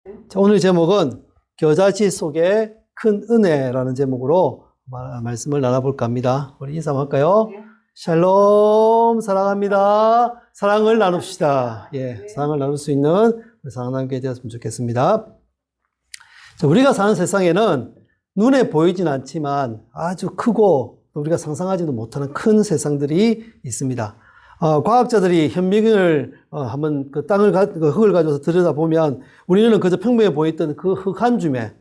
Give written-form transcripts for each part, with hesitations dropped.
자, 오늘 제목은 겨자씨 속에 큰 은혜라는 제목으로 말씀을 나눠볼까 합니다. 우리 인사 한번 할까요? 샬롬, 사랑합니다. 사랑을 나눕시다. 예, 사랑을 나눌 수 있는 우리 사랑하나님께 되었으면 좋겠습니다. 자, 우리가 사는 세상에는 눈에 보이진 않지만 아주 크고 우리가 상상하지도 못하는 큰 세상들이 있습니다. 과학자들이 현미경을 한번 그 흙을 가져서 들여다보면 우리는 그저 평범해 보였던 그 흙 한 줌에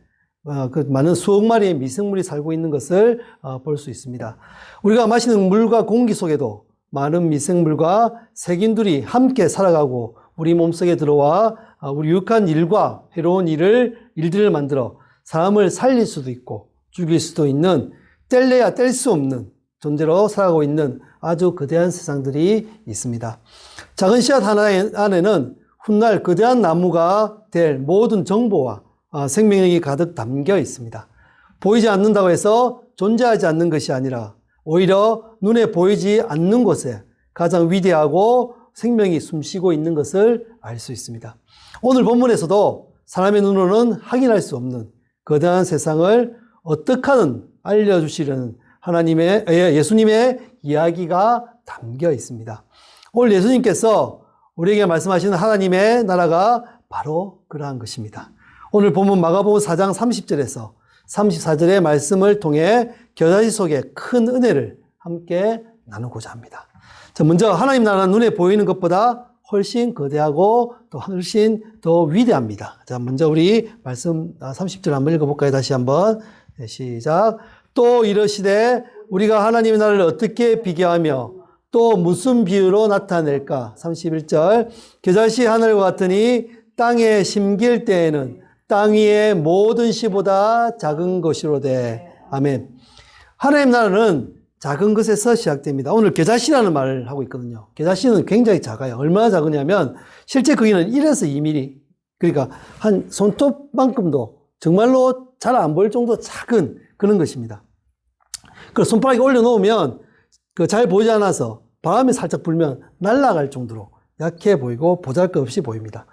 그 많은 수억 마리의 미생물이 살고 있는 것을 볼 수 있습니다. 우리가 마시는 물과 공기 속에도 많은 미생물과 세균들이 함께 살아가고 우리 몸속에 들어와 우리 유익한 일과 해로운 일들을 만들어 사람을 살릴 수도 있고 죽일 수도 있는 뗄래야 뗄 수 없는 존재로 살아가고 있는 아주 거대한 세상들이 있습니다. 작은 씨앗 하나 안에는 훗날 거대한 나무가 될 모든 정보와 생명력이 가득 담겨 있습니다. 보이지 않는다고 해서 존재하지 않는 것이 아니라 오히려 눈에 보이지 않는 곳에 가장 위대하고 생명이 숨쉬고 있는 것을 알 수 있습니다. 오늘 본문에서도 사람의 눈으로는 확인할 수 없는 거대한 세상을 어떻게 하든 알려주시려는 예수님의 이야기가 담겨 있습니다. 오늘 예수님께서 우리에게 말씀하시는 하나님의 나라가 바로 그러한 것입니다. 오늘 본문 마가복음 4장 30절에서 34절의 말씀을 통해 겨자씨 속에 큰 은혜를 함께 나누고자 합니다. 자, 먼저 하나님 나라는 눈에 보이는 것보다 훨씬 거대하고 또 훨씬 더 위대합니다. 자, 먼저 우리 말씀 30절 한번 읽어볼까요? 다시 한번. 네, 시작. 또 이러시되 우리가 하나님의 나라를 어떻게 비교하며 또 무슨 비유로 나타낼까? 31절. 겨자씨 하늘과 같으니 땅에 심길 때에는 땅 위의 모든 씨보다 작은 것이로되. 아멘. 하나님 나라는 작은 것에서 시작됩니다. 오늘 겨자씨라는 말을 하고 있거든요. 겨자씨는 굉장히 작아요. 얼마나 작으냐면 실제 크기는 1에서 2mm, 그러니까 한 손톱만큼도 정말로 잘 안 보일 정도 작은 그런 것입니다. 그 손바닥에 올려놓으면 그 잘 보이지 않아서 바람이 살짝 불면 날아갈 정도로 약해 보이고 보잘것없이 보입니다.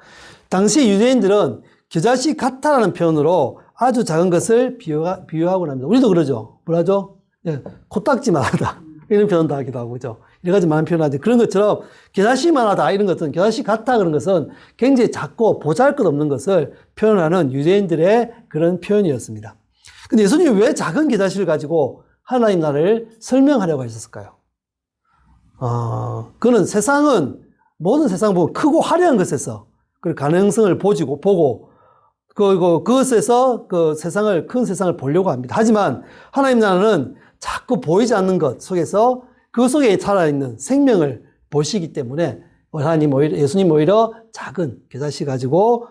당시 유대인들은 겨자씨 같다라는 표현으로 아주 작은 것을 비유하곤 합니다. 우리도 그러죠. 뭐라죠? 예, 코딱지만 하다. 이런 표현도 하기도 하고, 그죠? 여러 가지 많은 표현을 하죠. 그런 것처럼 겨자씨만 하다. 이런 것은 겨자씨 같다. 그런 것은 굉장히 작고 보잘것없는 것을 표현하는 유대인들의 그런 표현이었습니다. 근데 예수님이 왜 작은 겨자씨를 가지고 하나님 나라를 설명하려고 하셨을까요? 그는 모든 세상 보고 크고 화려한 것에서 그 가능성을 보고, 그것에서 큰 세상을 보려고 합니다. 하지만 하나님 나라는 자꾸 보이지 않는 것 속에서 그 속에 살아있는 생명을 보시기 때문에 예수님 오히려 작은 겨자씨 가지고,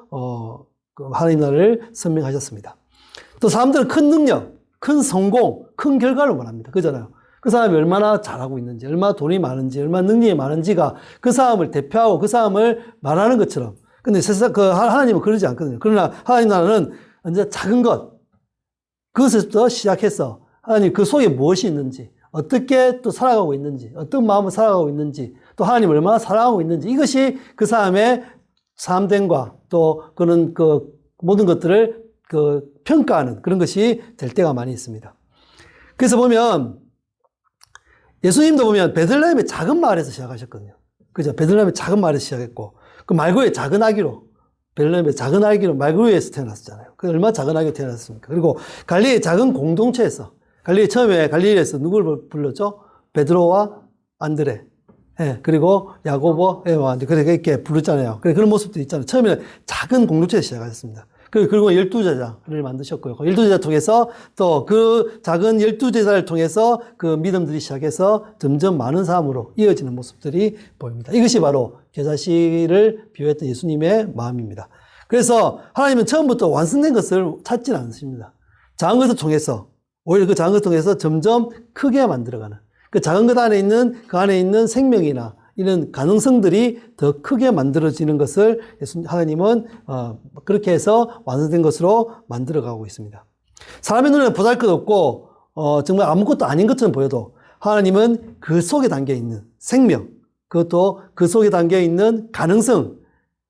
하나님 나라를 설명하셨습니다. 또 사람들은 큰 능력, 큰 성공, 큰 결과를 원합니다. 그잖아요. 그 사람이 얼마나 잘하고 있는지, 얼마나 돈이 많은지, 얼마나 능력이 많은지가 그 사람을 대표하고 그 사람을 말하는 것처럼. 근데 하나님은 그러지 않거든요. 그러나 하나님 나라는 언제 작은 것, 그것에서부터 시작해서 하나님 그 속에 무엇이 있는지, 어떻게 또 살아가고 있는지, 어떤 마음을 살아가고 있는지, 또 하나님을 얼마나 사랑하고 있는지, 이것이 그 사람의 삶됨과 또 그런 모든 것들을 평가하는 그런 것이 될 때가 많이 있습니다. 그래서 보면 예수님도 보면 베들레헴의 작은 마을에서 시작하셨거든요. 그죠? 베들레헴의 작은 마을에서 시작했고, 그 말구의 작은 아기로, 베들레헴의 작은 아기로 말구에서 태어났었잖아요. 그 얼마나 작은 아기로 태어났습니까? 그리고 갈릴리의 작은 공동체에서, 처음에 갈릴리에서 누굴 불렀죠? 베드로와 안드레. 예, 그리고 야고보, 이렇게 부르잖아요. 그런 모습도 있잖아요. 처음에는 작은 공동체에서 시작하셨습니다. 그리고 12제자를 만드셨고요. 12제자 통해서 또 그 작은 12제자를 통해서 그 믿음들이 시작해서 점점 많은 사람으로 이어지는 모습들이 보입니다. 이것이 바로 겨자씨를 비유했던 예수님의 마음입니다. 그래서 하나님은 처음부터 완성된 것을 찾지는 않으십니다. 작은 것을 통해서, 오히려 그 작은 것을 통해서 점점 크게 만들어가는, 그 작은 것 안에 있는 생명이나 이런 가능성들이 더 크게 만들어지는 것을 하나님은 그렇게 해서 완성된 것으로 만들어가고 있습니다. 사람의 눈에는 보잘것없고 정말 아무것도 아닌 것처럼 보여도 하나님은 그 속에 담겨 있는 생명, 그것도 그 속에 담겨 있는 가능성,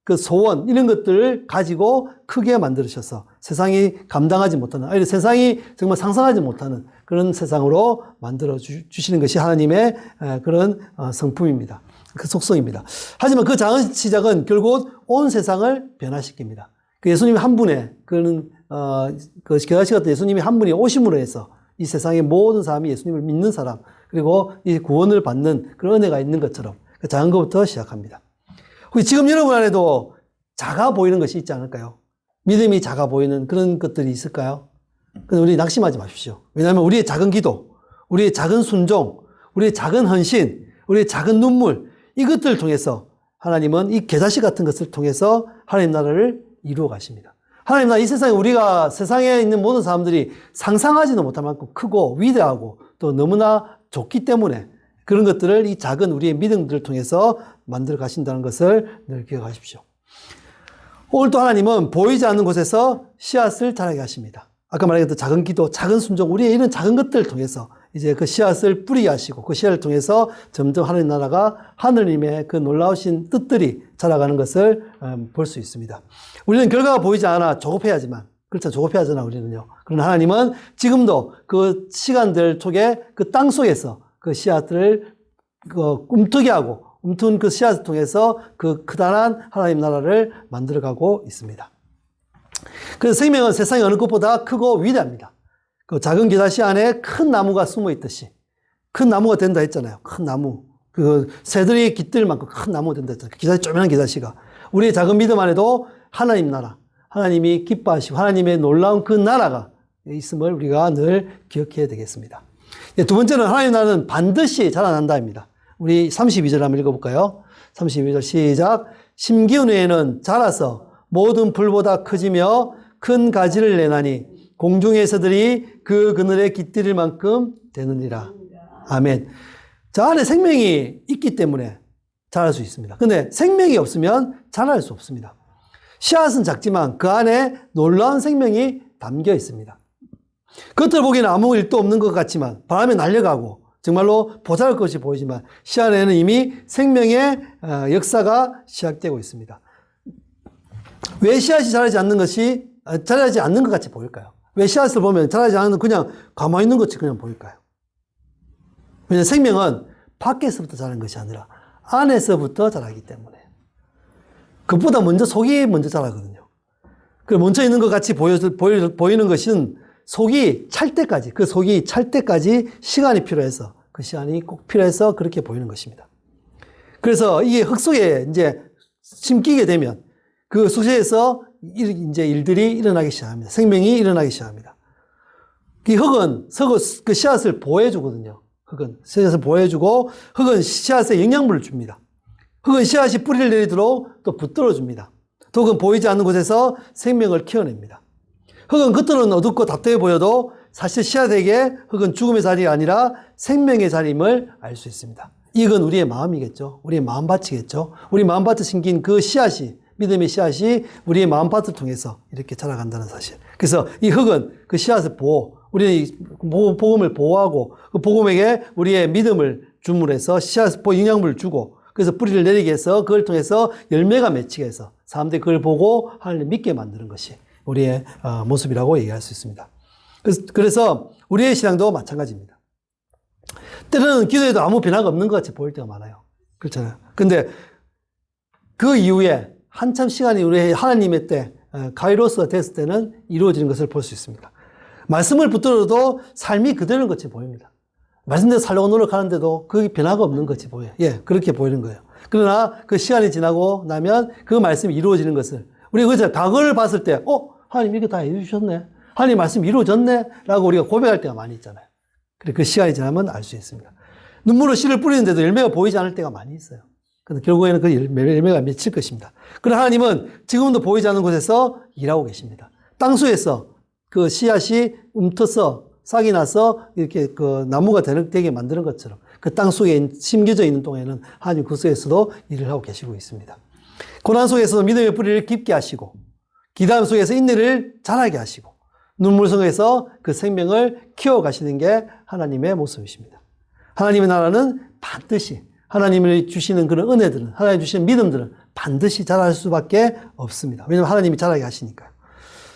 그 소원, 이런 것들을 가지고 크게 만들으셔서 세상이 감당하지 못하는, 아니, 세상이 정말 상상하지 못하는 그런 세상으로 만들어 주시는 것이 하나님의 그런 성품입니다. 그 속성입니다. 하지만 그 작은 시작은 결국 온 세상을 변화시킵니다. 그 예수님 한 분의, 그 겨자씨 같은 예수님이 한 분이 오심으로 해서 이 세상의 모든 사람이 예수님을 믿는 사람, 그리고 이 구원을 받는 그런 은혜가 있는 것처럼 그 작은 것부터 시작합니다. 혹시 지금 여러분 안에도 작아 보이는 것이 있지 않을까요? 믿음이 작아 보이는 그런 것들이 있을까요? 그래서 우리 낙심하지 마십시오. 왜냐하면 우리의 작은 기도, 우리의 작은 순종, 우리의 작은 헌신, 우리의 작은 눈물, 이것들을 통해서 하나님은 이 겨자씨 같은 것을 통해서 하나님 나라를 이루어 가십니다. 하나님 나라, 이 세상에 우리가 세상에 있는 모든 사람들이 상상하지도 못할 만큼 크고 위대하고 또 너무나 좋기 때문에 그런 것들을 이 작은 우리의 믿음들을 통해서 만들어 가신다는 것을 늘 기억하십시오. 오늘 또 하나님은 보이지 않는 곳에서 씨앗을 자라게 하십니다. 아까 말했던 작은 기도, 작은 순종, 우리의 이런 작은 것들을 통해서 이제 그 씨앗을 뿌리게 하시고 그 씨앗을 통해서 점점 하나님 나라가 하느님의 그 놀라우신 뜻들이 자라가는 것을 볼 수 있습니다. 우리는 결과가 보이지 않아 조급해하지만, 그렇죠. 조급해하잖아, 우리는요. 그러나 하나님은 지금도 그 시간들 속에 그 땅 속에서 그 씨앗들을 꿈트게 하고 움튼 그 씨앗을 통해서 그 크다란 하나님 나라를 만들어가고 있습니다. 그래서 생명은 세상의 어느 것보다 크고 위대합니다. 그 작은 겨자씨 안에 큰 나무가 숨어 있듯이 큰 나무가 된다 했잖아요. 큰 나무. 그 새들이 깃들 만큼 큰 나무가 된다 했잖아요. 겨자씨, 조그만한 겨자씨가. 우리의 작은 믿음 안에도 하나님 나라, 하나님이 기뻐하시고 하나님의 놀라운 그 나라가 있음을 우리가 늘 기억해야 되겠습니다. 두 번째는 하나님 나라는 반드시 자라난다입니다. 우리 32절 한번 읽어볼까요? 32절 시작. 심기운 후에는 자라서 모든 풀보다 커지며 큰 가지를 내나니 공중의 새들이 그 그늘에 깃들일 만큼 되느니라. 아멘. 저 안에 생명이 있기 때문에 자랄 수 있습니다. 근데 생명이 없으면 자랄 수 없습니다. 씨앗은 작지만 그 안에 놀라운 생명이 담겨 있습니다. 겉으로 보기에는 아무 일도 없는 것 같지만 바람에 날려가고 정말로 보잘것 없이 보이지만 씨 안에는 이미 생명의 역사가 시작되고 있습니다. 왜 씨앗이 자라지 않는 것 같이 보일까요? 왜 씨앗을 보면 자라지 않는 그냥 가만히 있는 것이 그냥 보일까요? 왜냐하면 생명은 밖에서부터 자라는 것이 아니라 안에서부터 자라기 때문에. 그것보다 먼저 속이 먼저 자라거든요. 그 멈춰 있는 것 같이 보이는 것은 속이 찰 때까지, 그 속이 찰 때까지 시간이 필요해서, 그 시간이 꼭 필요해서 그렇게 보이는 것입니다. 그래서 이게 흙 속에 이제 심기게 되면 그 속에서 이제 일들이 일어나기 시작합니다. 생명이 일어나기 시작합니다. 이 흙은 그 씨앗을 보호해주거든요. 흙은 씨앗을 보호해주고 흙은 씨앗에 영양분을 줍니다. 흙은 씨앗이 뿌리를 내리도록 또 붙들어줍니다. 흙은 보이지 않는 곳에서 생명을 키워냅니다. 흙은 겉으로는 어둡고 답답해 보여도 사실 씨앗에게 흙은 죽음의 자리가 아니라 생명의 자리임을 알 수 있습니다. 이건 우리의 마음이겠죠. 우리의 마음밭이겠죠. 우리 마음밭에 심긴 그 씨앗이, 믿음의 씨앗이 우리의 마음밭을 통해서 이렇게 자라간다는 사실. 그래서 이 흙은 그 씨앗을 우리는 복음을 보호하고 그 복음에게 우리의 믿음을 줌으로 해서 씨앗 영양분을 주고 그래서 뿌리를 내리게 해서 그걸 통해서 열매가 맺히게 해서 사람들이 그걸 보고 하나님을 믿게 만드는 것이 우리의 모습이라고 얘기할 수 있습니다. 그래서 우리의 신앙도 마찬가지입니다. 때로는 기도에도 아무 변화가 없는 것 같이 보일 때가 많아요. 그렇잖아요. 근데 그 이후에 한참 시간이 우리 하나님의 때, 카이로스가 됐을 때는 이루어지는 것을 볼 수 있습니다. 말씀을 붙들어도 삶이 그대로인 것이 보입니다. 말씀대로 살려고 노력하는데도 그게 변화가 없는 것이 보여요. 예, 그렇게 보이는 거예요. 그러나 그 시간이 지나고 나면 그 말씀이 이루어지는 것을 우리가 그저 과거를 봤을 때, 하나님 이렇게 다 해주셨네. 하나님 말씀이 이루어졌네. 라고 우리가 고백할 때가 많이 있잖아요. 그래, 그 시간이 지나면 알 수 있습니다. 눈물로 씨를 뿌리는데도 열매가 보이지 않을 때가 많이 있어요. 근데 결국에는 그 열매가 맺힐 것입니다. 그러나 하나님은 지금도 보이지 않는 곳에서 일하고 계십니다. 땅속에서 그 씨앗이 움터서 싹이 나서 이렇게 그 나무가 되게 만드는 것처럼 그 땅 속에 심겨져 있는 동안에는 하나님 그 속에서도 일을 하고 계시고 있습니다. 고난 속에서도 믿음의 뿌리를 깊게 하시고 기다림 속에서 인내를 자라게 하시고 눈물 속에서 그 생명을 키워가시는 게 하나님의 모습이십니다. 하나님의 나라는 반드시 하나님이 주시는 그런 은혜들은, 하나님 주시는 믿음들은 반드시 자랄 수밖에 없습니다. 왜냐하면 하나님이 자라게 하시니까요.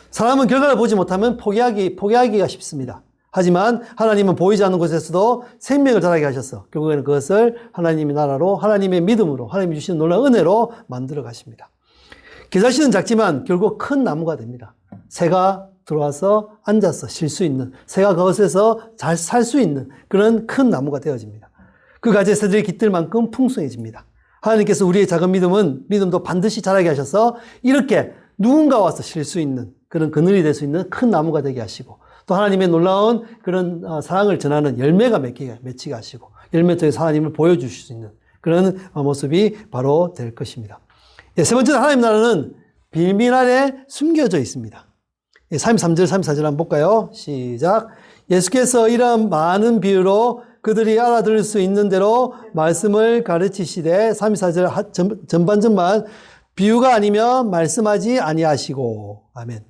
사람은 결과를 보지 못하면 포기하기가 쉽습니다. 하지만 하나님은 보이지 않는 곳에서도 생명을 자라게 하셔서 결국에는 그것을 하나님의 나라로, 하나님의 믿음으로, 하나님이 주시는 놀라운 은혜로 만들어 가십니다. 겨자씨는 작지만 결국 큰 나무가 됩니다. 새가 들어와서 앉아서 쉴 수 있는, 새가 그것에서 잘 살 수 있는 그런 큰 나무가 되어집니다. 그 가지에 새들이 깃들 만큼 풍성해집니다. 하나님께서 우리의 작은 믿음도 반드시 자라게 하셔서 이렇게 누군가 와서 쉴 수 있는 그런 그늘이 될 수 있는 큰 나무가 되게 하시고, 또 하나님의 놀라운 그런 사랑을 전하는 열매가 맺히게 하시고, 열매 통해서 하나님을 보여주실 수 있는 그런 모습이 바로 될 것입니다. 세 번째는 하나님 나라는 비밀 안에 숨겨져 있습니다. 33절, 34절 한번 볼까요? 시작. 예수께서 이런 많은 비유로 그들이 알아들을 수 있는 대로 말씀을 가르치시되, 34절 전반전만 비유가 아니면 말씀하지 아니하시고. 아멘.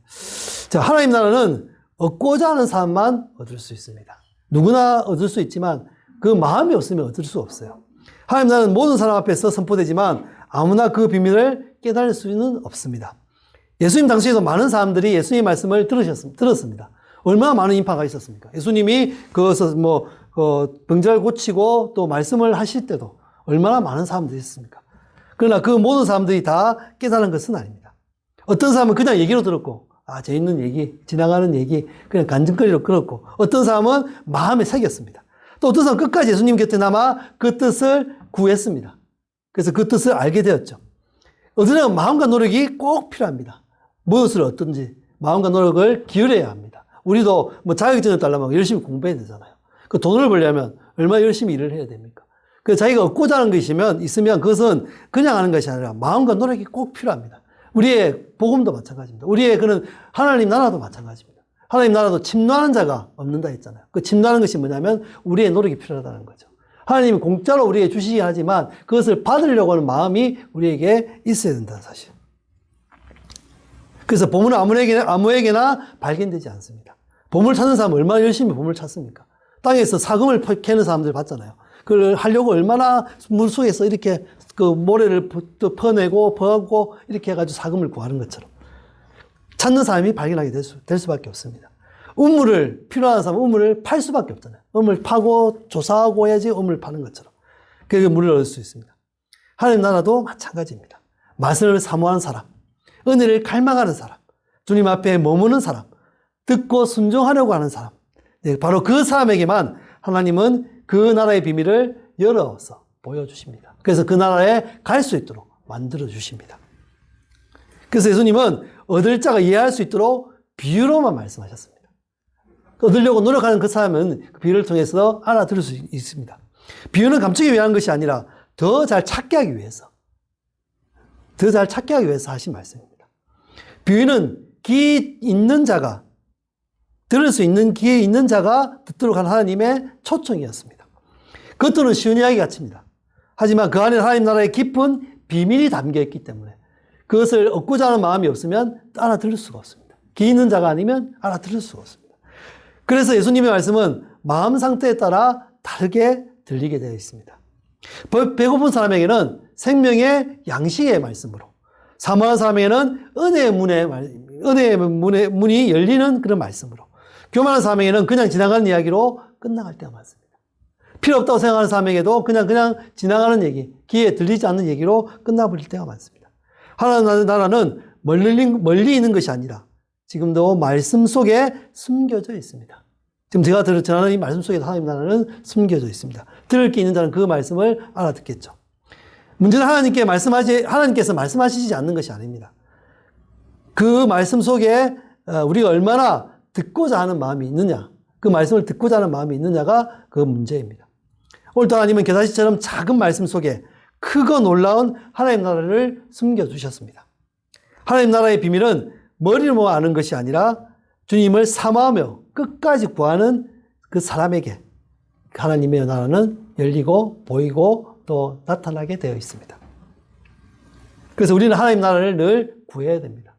자, 하나님 나라는 얻고자 하는 사람만 얻을 수 있습니다. 누구나 얻을 수 있지만 그 마음이 없으면 얻을 수 없어요. 하나님 나라는 모든 사람 앞에서 선포되지만 아무나 그 비밀을 깨달을 수는 없습니다. 예수님 당시에도 많은 사람들이 예수님의 말씀을 들었습니다. 얼마나 많은 인파가 있었습니까? 예수님이 그것을 병자를 고치고 또 말씀을 하실 때도 얼마나 많은 사람들이 있습니까? 그러나 그 모든 사람들이 다 깨달은 것은 아닙니다. 어떤 사람은 그냥 얘기로 들었고, 재밌는 얘기, 지나가는 얘기, 그냥 간증거리로 들었고, 어떤 사람은 마음에 새겼습니다. 또 어떤 사람은 끝까지 예수님 곁에 남아 그 뜻을 구했습니다. 그래서 그 뜻을 알게 되었죠. 어떤 마음과 노력이 꼭 필요합니다. 무엇을 얻든지 마음과 노력을 기울여야 합니다. 우리도 자격증을 따려면 열심히 공부해야 되잖아요. 그 돈을 벌려면 얼마나 열심히 일을 해야 됩니까? 그 자기가 얻고자 하는 것이 있으면 그것은 그냥 하는 것이 아니라 마음과 노력이 꼭 필요합니다. 우리의 복음도 마찬가지입니다. 우리의 그런 하나님 나라도 마찬가지입니다. 하나님 나라도 침노하는 자가 없는다 했잖아요. 그 침노하는 것이 뭐냐면 우리의 노력이 필요하다는 거죠. 하나님이 공짜로 우리에게 주시긴 하지만 그것을 받으려고 하는 마음이 우리에게 있어야 된다는 사실. 그래서 보물은 아무에게나 발견되지 않습니다. 보물 찾는 사람은 얼마나 열심히 보물 찾습니까? 땅에서 사금을 캐는 사람들 봤잖아요. 그걸 하려고 얼마나 물속에서 이렇게 그 모래를 퍼내고 퍼하고 이렇게 해가지고 사금을 구하는 것처럼 찾는 사람이 발견하게 될 수밖에 없습니다. 필요한 사람은 우물을 팔 수밖에 없잖아요. 우물 파고 조사하고 해야지 우물을 파는 것처럼. 그게 물을 얻을 수 있습니다. 하나님 나라도 마찬가지입니다. 말씀을 사모하는 사람, 은혜를 갈망하는 사람, 주님 앞에 머무는 사람, 듣고 순종하려고 하는 사람, 바로 그 사람에게만 하나님은 그 나라의 비밀을 열어서 보여주십니다. 그래서 그 나라에 갈 수 있도록 만들어주십니다. 그래서 예수님은 얻을 자가 이해할 수 있도록 비유로만 말씀하셨습니다. 얻으려고 노력하는 그 사람은 그 비유를 통해서 알아들을 수 있습니다. 비유는 감추기 위한 것이 아니라 더 잘 찾게 하기 위해서 하신 말씀입니다. 비유는 들을 수 있는 귀에 있는 자가 듣도록 한 하나님의 초청이었습니다. 겉으로는 쉬운 이야기 같습니다. 하지만 그 안에 하나님 나라의 깊은 비밀이 담겨 있기 때문에 그것을 얻고자 하는 마음이 없으면 알아들을 수가 없습니다. 귀 있는 자가 아니면 알아들을 수가 없습니다. 그래서 예수님의 말씀은 마음 상태에 따라 다르게 들리게 되어 있습니다. 배고픈 사람에게는 생명의 양식의 말씀으로, 사모하는 사람에게는 은혜의 문이 열리는 그런 말씀으로, 교만한 사람에게는 그냥 지나가는 이야기로 끝나갈 때가 많습니다. 필요 없다고 생각하는 사람에게도 그냥 지나가는 얘기, 귀에 들리지 않는 얘기로 끝나버릴 때가 많습니다. 하나님 나라는 멀리 있는 것이 아니라 지금도 말씀 속에 숨겨져 있습니다. 지금 제가 전하는 이 말씀 속에 하나님 나라는 숨겨져 있습니다. 들을 게 있는 자는 그 말씀을 알아듣겠죠. 문제는 하나님께서 말씀하시지 않는 것이 아닙니다. 그 말씀 속에 우리가 얼마나 듣고자 하는 마음이 있느냐, 그 말씀을 듣고자 하는 마음이 있느냐가 그 문제입니다. 오늘도 하나님은 겨자씨처럼 작은 말씀 속에 크고 놀라운 하나님 나라를 숨겨주셨습니다. 하나님 나라의 비밀은 머리로 아는 것이 아니라 주님을 사모하며 끝까지 구하는 그 사람에게 하나님의 나라는 열리고 보이고 또 나타나게 되어 있습니다. 그래서 우리는 하나님 나라를 늘 구해야 됩니다.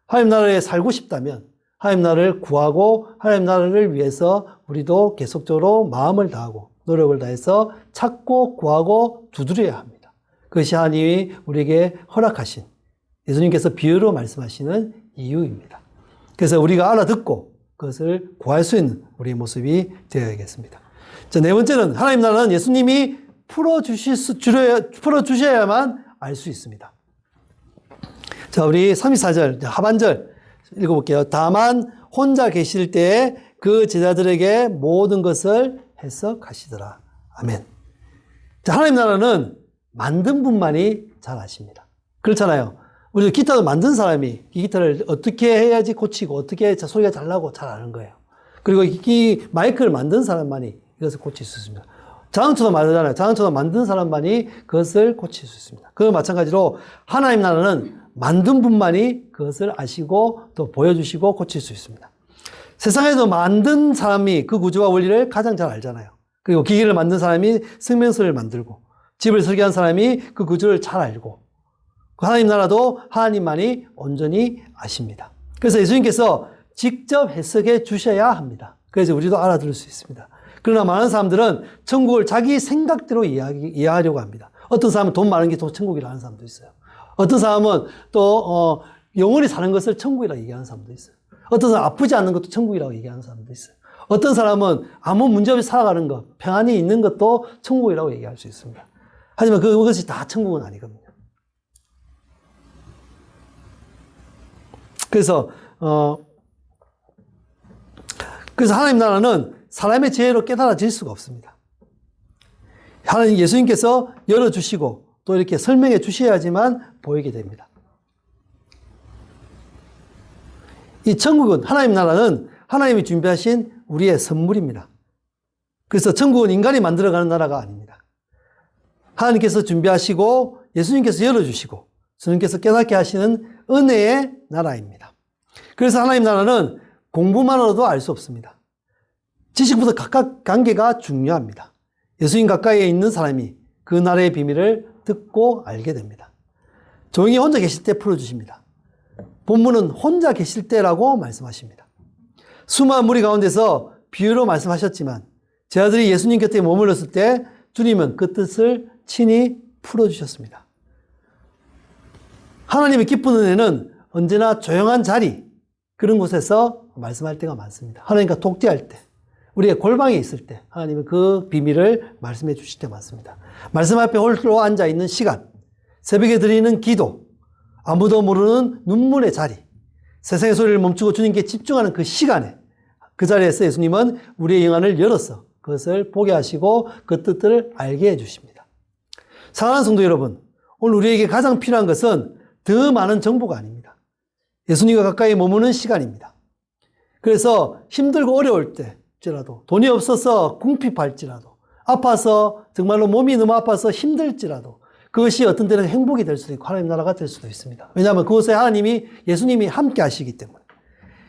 하나님 나라에 살고 싶다면 하나님 나라를 구하고 하나님 나라를 위해서 우리도 계속적으로 마음을 다하고 노력을 다해서 찾고 구하고 두드려야 합니다. 그것이 하나님이 우리에게 허락하신 예수님께서 비유로 말씀하시는 이유입니다. 그래서 우리가 알아듣고 그것을 구할 수 있는 우리의 모습이 되어야겠습니다. 자, 네 번째는 하나님 나라는 예수님이 풀어주셔야만 알 수 있습니다. 자, 우리 34절, 하반절 읽어볼게요. 다만 혼자 계실 때에 그 제자들에게 모든 것을 해석하시더라. 아멘. 자, 하나님 나라는 만든 분만이 잘 아십니다. 그렇잖아요. 우리 기타도 만든 사람이 이 기타를 어떻게 해야지 고치고 어떻게 소리가 잘 나고 잘 아는 거예요. 그리고 이 마이크를 만든 사람만이 이것을 고칠 수 있습니다. 자동차도 말하잖아요. 자동차도 만든 사람만이 그것을 고칠 수 있습니다. 그와 마찬가지로 하나님 나라는 만든 분만이 그것을 아시고 또 보여주시고 고칠 수 있습니다. 세상에서 만든 사람이 그 구조와 원리를 가장 잘 알잖아요. 그리고 기기를 만든 사람이 생명수를 만들고 집을 설계한 사람이 그 구조를 잘 알고 하나님 나라도 하나님만이 온전히 아십니다. 그래서 예수님께서 직접 해석해 주셔야 합니다. 그래서 우리도 알아들을 수 있습니다. 그러나 많은 사람들은 천국을 자기 생각대로 이해하려고 합니다. 어떤 사람은 돈 많은 게 또 천국이라 하는 사람도 있어요. 어떤 사람은 또 영원히 사는 것을 천국이라고 얘기하는 사람도 있어요. 어떤 사람은 아프지 않는 것도 천국이라고 얘기하는 사람도 있어요. 어떤 사람은 아무 문제 없이 살아가는 것, 평안이 있는 것도 천국이라고 얘기할 수 있습니다. 하지만 그것이 다 천국은 아니거든요. 그래서 하나님 나라는 사람의 지혜로 깨달아질 수가 없습니다. 하나님 예수님께서 열어주시고 또 이렇게 설명해 주셔야지만 보이게 됩니다. 이 천국은, 하나님 나라는 하나님이 준비하신 우리의 선물입니다. 그래서 천국은 인간이 만들어가는 나라가 아닙니다. 하나님께서 준비하시고 예수님께서 열어주시고 주님께서 깨닫게 하시는 은혜의 나라입니다. 그래서 하나님 나라는 공부만으로도 알 수 없습니다. 지식부터 각각 관계가 중요합니다. 예수님 가까이에 있는 사람이 그 나라의 비밀을 듣고 알게 됩니다. 조용히 혼자 계실 때 풀어주십니다. 본문은 혼자 계실 때라고 말씀하십니다. 수많은 무리 가운데서 비유로 말씀하셨지만 제 아들이 예수님 곁에 머물렀을 때 주님은 그 뜻을 친히 풀어주셨습니다. 하나님의 기쁜 은혜는 언제나 조용한 자리, 그런 곳에서 말씀할 때가 많습니다. 하나님과 독대할 때, 우리의 골방에 있을 때 하나님은 그 비밀을 말씀해 주실 때 많습니다. 말씀 앞에 홀로 앉아있는 시간, 새벽에 드리는 기도, 아무도 모르는 눈물의 자리, 세상의 소리를 멈추고 주님께 집중하는 그 시간에 그 자리에서 예수님은 우리의 영안을 열어서 그것을 보게 하시고 그 뜻들을 알게 해주십니다. 사랑하는 성도 여러분, 오늘 우리에게 가장 필요한 것은 더 많은 정보가 아닙니다. 예수님과 가까이 머무는 시간입니다. 그래서 힘들고 어려울 때일지라도, 돈이 없어서 궁핍할지라도, 아파서 정말로 몸이 너무 아파서 힘들지라도 그것이 어떤 때는 행복이 될 수도 있고 하나님 나라가 될 수도 있습니다. 왜냐하면 그곳에 예수님이 함께 하시기 때문에.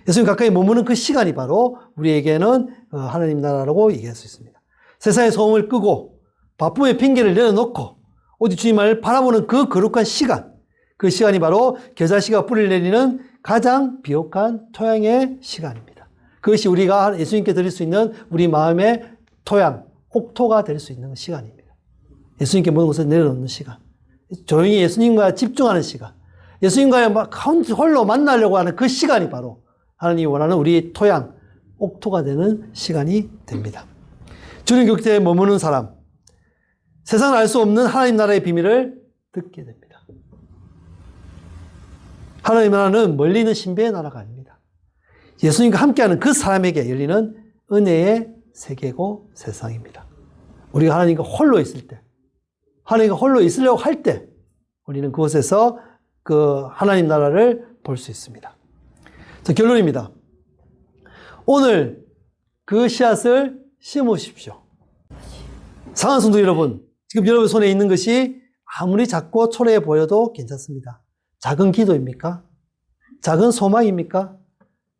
예수님 가까이 머무는 그 시간이 바로 우리에게는 하나님 나라라고 얘기할 수 있습니다. 세상의 소음을 끄고 바쁨의 핑계를 내려놓고 오직 주님을 바라보는 그 거룩한 시간, 그 시간이 바로 겨자씨가 뿌리를 내리는 가장 비옥한 토양의 시간입니다. 그것이 우리가 예수님께 드릴 수 있는 우리 마음의 토양, 옥토가 될 수 있는 시간입니다. 예수님께 모든 것을 내려놓는 시간, 조용히 예수님과 집중하는 시간, 예수님과의 홀로 만나려고 하는 그 시간이 바로 하나님이 원하는 우리 토양, 옥토가 되는 시간이 됩니다. 주님 곁에 머무는 사람, 세상은 알 수 없는 하나님 나라의 비밀을 듣게 됩니다. 하나님 나라는 멀리 있는 신비의 나라가 아닙니다. 예수님과 함께하는 그 사람에게 열리는 은혜의 세계고 세상입니다. 우리가 하나님과 홀로 있을 때, 하나님과 홀로 있으려고 할 때 우리는 그곳에서 그 하나님 나라를 볼 수 있습니다. 자, 결론입니다. 오늘 그 씨앗을 심으십시오. 사랑하는 성도 여러분, 지금 여러분 손에 있는 것이 아무리 작고 초라해 보여도 괜찮습니다. 작은 기도입니까? 작은 소망입니까?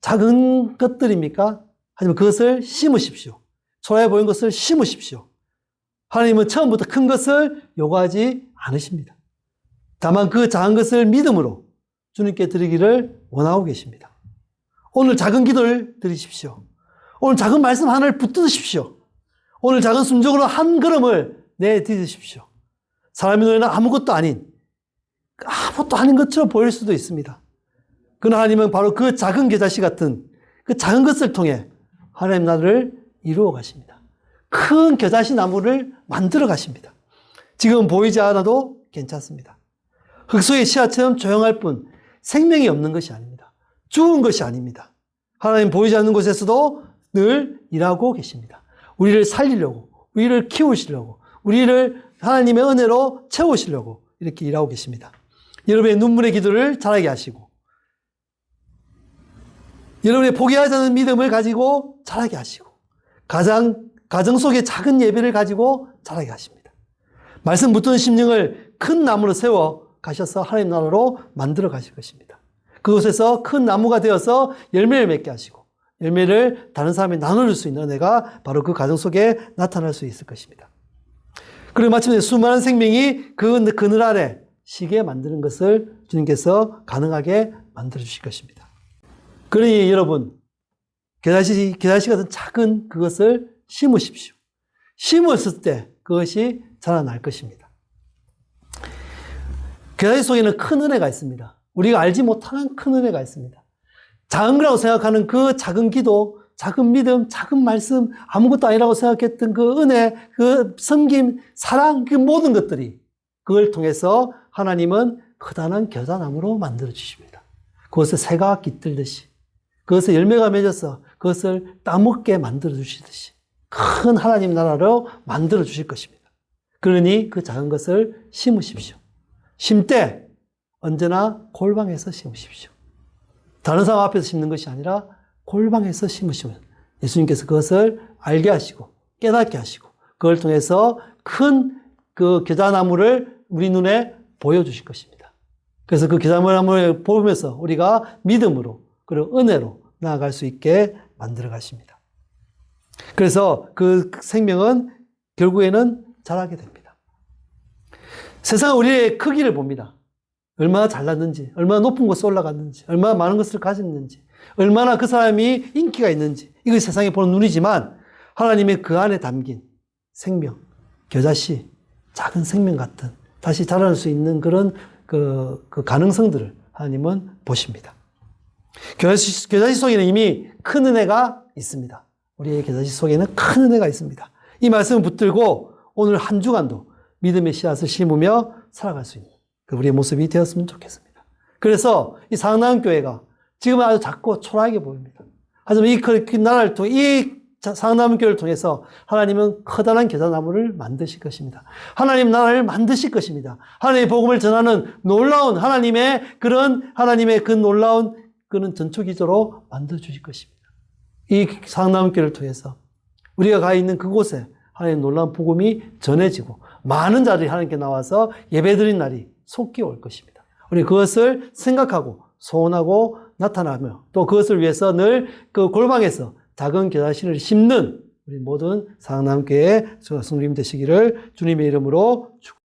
작은 것들입니까? 하지만 그것을 심으십시오. 초라해 보이는 것을 심으십시오. 하나님은 처음부터 큰 것을 요구하지 않으십니다. 다만 그 작은 것을 믿음으로 주님께 드리기를 원하고 계십니다. 오늘 작은 기도를 드리십시오. 오늘 작은 말씀 하나를 붙드십시오. 오늘 작은 순종으로 한 걸음을 내디디십시오. 사람의 눈에는 아무것도 아닌 것처럼 보일 수도 있습니다. 그러나 하나님은 바로 그 작은 겨자씨 같은 그 작은 것을 통해 하나님 나라를 이루어 가십니다. 큰 겨자씨 나무를 만들어 가십니다. 지금 보이지 않아도 괜찮습니다. 흙 속의 씨앗처럼 조용할 뿐 생명이 없는 것이 아닙니다. 죽은 것이 아닙니다. 하나님 보이지 않는 곳에서도 늘 일하고 계십니다. 우리를 살리려고, 우리를 키우시려고, 우리를 하나님의 은혜로 채우시려고 이렇게 일하고 계십니다. 여러분의 눈물의 기도를 자라게 하시고, 여러분의 포기하지 않는 믿음을 가지고 자라게 하시고, 가정 속의 작은 예배를 가지고 자라게 하십니다. 말씀 붙든 심령을 큰 나무로 세워 가셔서 하나님 나라로 만들어 가실 것입니다. 그곳에서 큰 나무가 되어서 열매를 맺게 하시고, 열매를 다른 사람에 나눠줄 수 있는 은혜가 바로 그 가정 속에 나타날 수 있을 것입니다. 그리고 마침내 수많은 생명이 그 그늘 아래 쉬게 만드는 것을 주님께서 가능하게 만들어 주실 것입니다. 그러니 여러분, 겨자씨 같은 작은 그것을 심으십시오. 심었을 때 그것이 자라날 것입니다. 겨자씨 속에는 큰 은혜가 있습니다. 우리가 알지 못하는 큰 은혜가 있습니다. 작은 거라고 생각하는 그 작은 기도, 작은 믿음, 작은 말씀, 아무것도 아니라고 생각했던 그 은혜, 그 섬김, 사랑, 그 모든 것들이 그걸 통해서 하나님은 커다란 겨자나무로 만들어 주십니다. 그것을 새가 깃들듯이, 그것을 열매가 맺어서 그것을 따먹게 만들어 주시듯이 큰 하나님 나라로 만들어 주실 것입니다. 그러니 그 작은 것을 심으십시오. 심때 언제나 골방에서 심으십시오. 다른 사람 앞에서 심는 것이 아니라 골방에서 심으시면 예수님께서 그것을 알게 하시고 깨닫게 하시고 그걸 통해서 큰 그 겨자나무를 우리 눈에 보여주실 것입니다. 그래서 그 겨자나무를 보면서 우리가 믿음으로 그리고 은혜로 나아갈 수 있게 만들어 가십니다. 그래서 그 생명은 결국에는 자라게 됩니다. 세상은 우리의 크기를 봅니다. 얼마나 잘났는지, 얼마나 높은 곳에 올라갔는지, 얼마나 많은 것을 가졌는지, 얼마나 그 사람이 인기가 있는지, 이것이 세상이 보는 눈이지만 하나님의 그 안에 담긴 생명, 겨자씨, 작은 생명 같은 다시 자랄 수 있는 그런 그 가능성들을 하나님은 보십니다. 겨자씨 속에는 이미 큰 은혜가 있습니다. 우리의 겨자씨 속에는 큰 은혜가 있습니다. 이 말씀을 붙들고 오늘 한 주간도 믿음의 씨앗을 심으며 살아갈 수 있는 우리의 모습이 되었으면 좋겠습니다. 그래서 이 상남교회가 지금은 아주 작고 초라하게 보입니다. 하지만 이 나라를 통해, 이 상남교회를 통해서 하나님은 커다란 겨자나무를 만드실 것입니다. 하나님 나라를 만드실 것입니다. 하나님의 복음을 전하는 놀라운 하나님의 그 놀라운 그런 전초기조로 만들어주실 것입니다. 이 상남교회를 통해서 우리가 가 있는 그곳에 하나님의 놀라운 복음이 전해지고 많은 자들이 하나님께 나와서 예배드린 날이 속기 올 것입니다. 우리 그것을 생각하고 소원하고 나타나며 또 그것을 위해서 늘 그 골방에서 작은 겨자씨를 심는 우리 모든 상남교회 성도님 되시기를 주님의 이름으로 축원합니다.